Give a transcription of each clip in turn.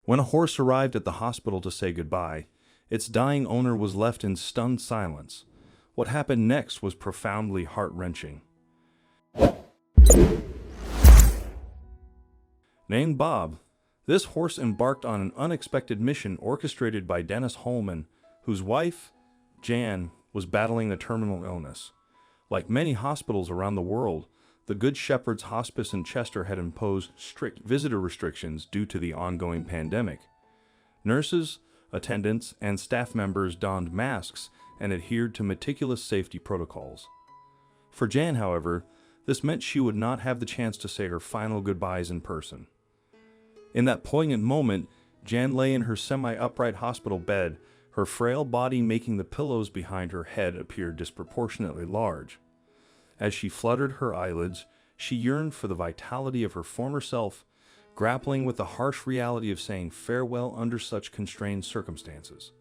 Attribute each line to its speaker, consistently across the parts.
Speaker 1: When a horse arrived at the hospital to say goodbye, its dying owner was left in stunned silence. What happened next was profoundly heart-wrenching. Named Bob, this horse embarked on an unexpected mission orchestrated by Dennis Holman, whose wife, Jan, was battling a terminal illness. Like many hospitals around the world, the Good Shepherd's Hospice in Chester had imposed strict visitor restrictions due to the ongoing pandemic. Nurses, attendants, and staff members donned masks and adhered to meticulous safety protocols. For Jan, however, this meant she would not have the chance to say her final goodbyes in person. In that poignant moment, Jan lay in her semi-upright hospital bed, her frail body making the pillows behind her head appear disproportionately large. As she fluttered her eyelids, she yearned for the vitality of her former self, grappling with the harsh reality of saying farewell under such constrained circumstances.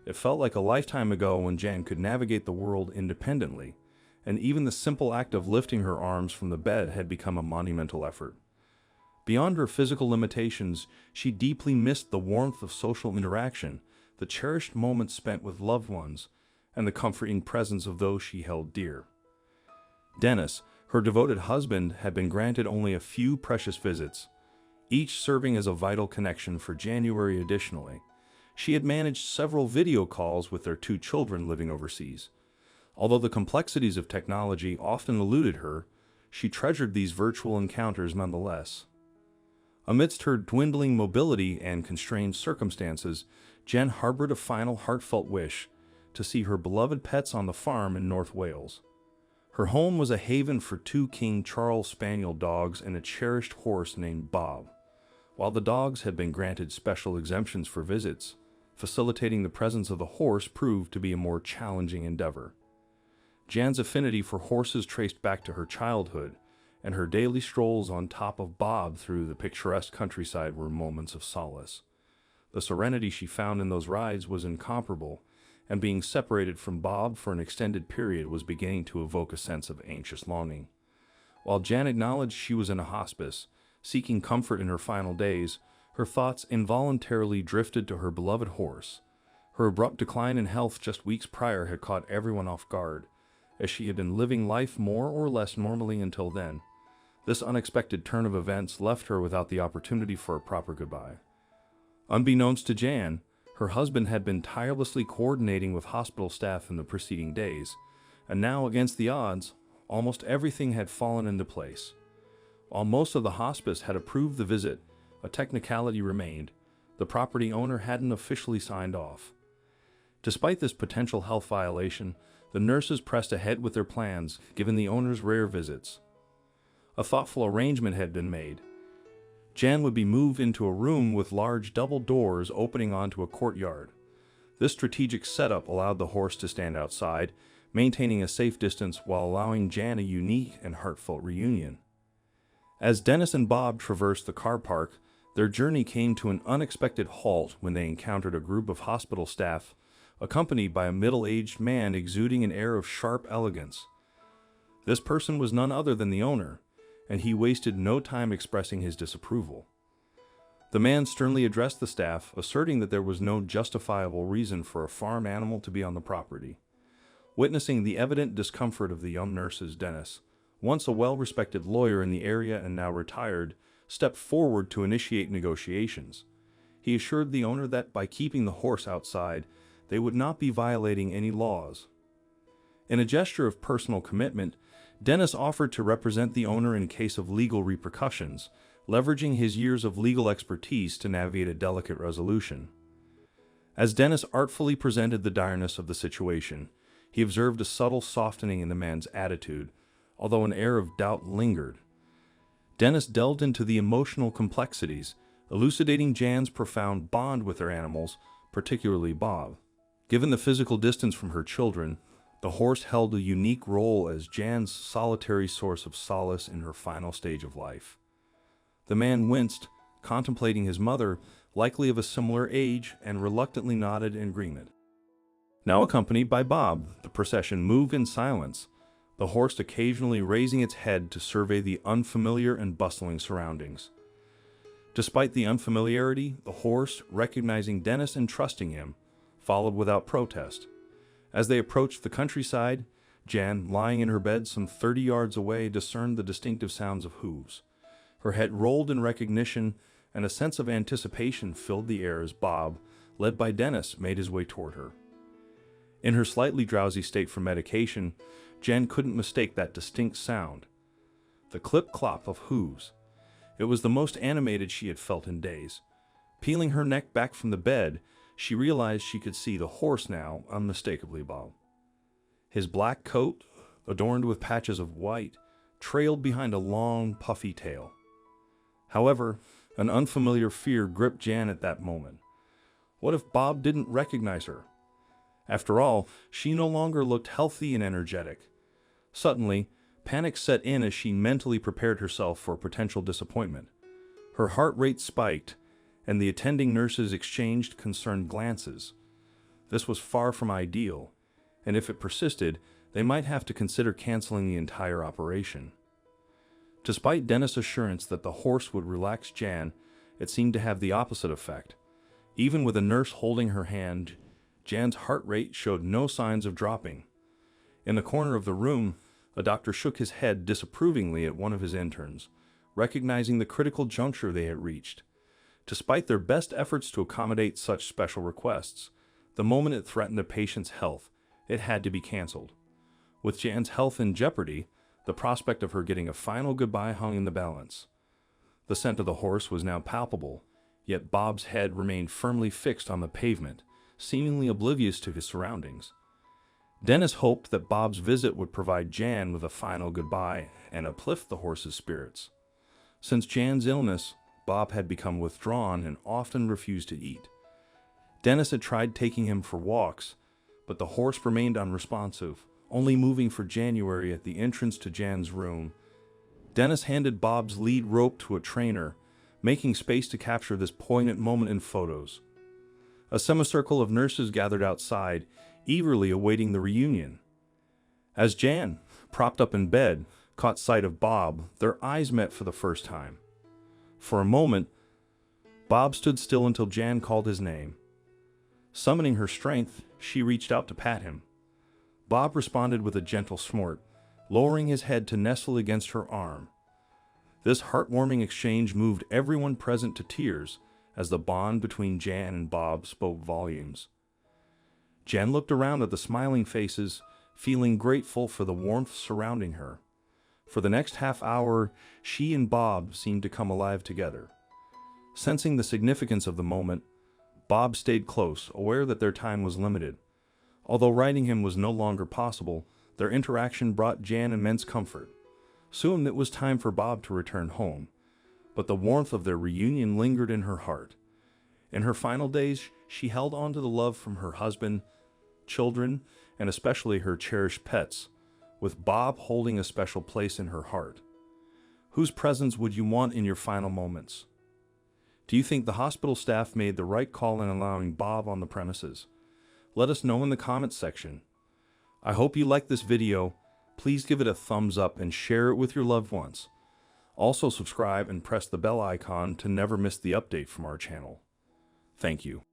Speaker 1: It felt like a lifetime ago when Jan could navigate the world independently, and even the simple act of lifting her arms from the bed had become a monumental effort. Beyond her physical limitations, she deeply missed the warmth of social interaction, the cherished moments spent with loved ones, and the comforting presence of those she held dear. Dennis, her devoted husband, had been granted only a few precious visits, each serving as a vital connection for January. Additionally, she had managed several video calls with their 2 children living overseas. Although the complexities of technology often eluded her, she treasured these virtual encounters nonetheless. Amidst her dwindling mobility and constrained circumstances, Jen harbored a final heartfelt wish to see her beloved pets on the farm in North Wales. Her home was a haven for 2 King Charles Spaniel dogs and a cherished horse named Bob. While the dogs had been granted special exemptions for visits, facilitating the presence of the horse proved to be a more challenging endeavor. Jan's affinity for horses traced back to her childhood, and her daily strolls on top of Bob through the picturesque countryside were moments of solace. The serenity she found in those rides was incomparable, and being separated from Bob for an extended period was beginning to evoke a sense of anxious longing. While Jan acknowledged she was in a hospice, seeking comfort in her final days, her thoughts involuntarily drifted to her beloved horse. Her abrupt decline in health just weeks prior had caught everyone off guard, as she had been living life more or less normally until then. This unexpected turn of events left her without the opportunity for a proper goodbye. Unbeknownst to Jan, her husband had been tirelessly coordinating with hospital staff in the preceding days, and now, against the odds, almost everything had fallen into place. While most of the hospice had approved the visit, a technicality remained: the property owner hadn't officially signed off. Despite this potential health violation, the nurses pressed ahead with their plans, given the owner's rare visits. A thoughtful arrangement had been made. Jan would be moved into a room with large double doors opening onto a courtyard. This strategic setup allowed the horse to stand outside, maintaining a safe distance while allowing Jan a unique and heartfelt reunion. As Dennis and Bob traversed the car park, their journey came to an unexpected halt when they encountered a group of hospital staff, accompanied by a middle-aged man exuding an air of sharp elegance. This person was none other than the owner, and he wasted no time expressing his disapproval. The man sternly addressed the staff, asserting that there was no justifiable reason for a farm animal to be on the property. Witnessing the evident discomfort of the young nurses, Dennis, once a well-respected lawyer in the area and now retired, stepped forward to initiate negotiations. He assured the owner that by keeping the horse outside, they would not be violating any laws. In a gesture of personal commitment, Dennis offered to represent the owner in case of legal repercussions, leveraging his years of legal expertise to navigate a delicate resolution. As Dennis artfully presented the direness of the situation, he observed a subtle softening in the man's attitude, although an air of doubt lingered. Dennis delved into the emotional complexities, elucidating Jan's profound bond with her animals, particularly Bob. Given the physical distance from her children, the horse held a unique role as Jan's solitary source of solace in her final stage of life. The man winced, contemplating his mother, likely of a similar age, and reluctantly nodded in agreement. Now accompanied by Bob, the procession moved in silence, the horse occasionally raising its head to survey the unfamiliar and bustling surroundings. Despite the unfamiliarity, the horse, recognizing Dennis and trusting him, followed without protest. As they approached the countryside, Jan, lying in her bed some 30 yards away, discerned the distinctive sounds of hooves. Her head rolled in recognition, and a sense of anticipation filled the air as Bob, led by Dennis, made his way toward her. In her slightly drowsy state from medication, Jan couldn't mistake that distinct sound. The clip-clop of hooves. It was the most animated she had felt in days. Peeling her neck back from the bed, she realized she could see the horse now, unmistakably Bob. His black coat, adorned with patches of white, trailed behind a long, puffy tail. However, an unfamiliar fear gripped Jan at that moment. What if Bob didn't recognize her? After all, she no longer looked healthy and energetic. Suddenly, panic set in as she mentally prepared herself for potential disappointment. Her heart rate spiked, and the attending nurses exchanged concerned glances. This was far from ideal, and if it persisted, they might have to consider canceling the entire operation. Despite Dennis' assurance that the horse would relax Jan, it seemed to have the opposite effect. Even with a nurse holding her hand, Jan's heart rate showed no signs of dropping. In the corner of the room, a doctor shook his head disapprovingly at one of his interns, recognizing the critical juncture they had reached. Despite their best efforts to accommodate such special requests, the moment it threatened a patient's health, it had to be canceled. With Jan's health in jeopardy, the prospect of her getting a final goodbye hung in the balance. The scent of the horse was now palpable, yet Bob's head remained firmly fixed on the pavement, seemingly oblivious to his surroundings. Dennis hoped that Bob's visit would provide Jan with a final goodbye and uplift the horse's spirits. Since Jan's illness, Bob had become withdrawn and often refused to eat. Dennis had tried taking him for walks, but the horse remained unresponsive, only moving for January at the entrance to Jan's room. Dennis handed Bob's lead rope to a trainer, making space to capture this poignant moment in photos. A semicircle of nurses gathered outside, eagerly awaiting the reunion. As Jan, propped up in bed, caught sight of Bob, their eyes met for the first time. For a moment, Bob stood still until Jan called his name. Summoning her strength, she reached out to pat him. Bob responded with a gentle snort, lowering his head to nestle against her arm. This heartwarming exchange moved everyone present to tears, as the bond between Jan and Bob spoke volumes. Jan looked around at the smiling faces, feeling grateful for the warmth surrounding her. For the next half hour, she and Bob seemed to come alive together. Sensing the significance of the moment, Bob stayed close, aware that their time was limited. Although riding him was no longer possible, their interaction brought Jan immense comfort. Soon it was time for Bob to return home, but the warmth of their reunion lingered in her heart. In her final days, she held on to the love from her husband, children, and especially her cherished pets, with Bob holding a special place in her heart. Whose presence would you want in your final moments? Do you think the hospital staff made the right call in allowing Bob on the premises? Let us know in the comments section. I hope you liked this video. Please give it a thumbs up and share it with your loved ones. Also subscribe and press the bell icon to never miss the update from our channel. Thank you.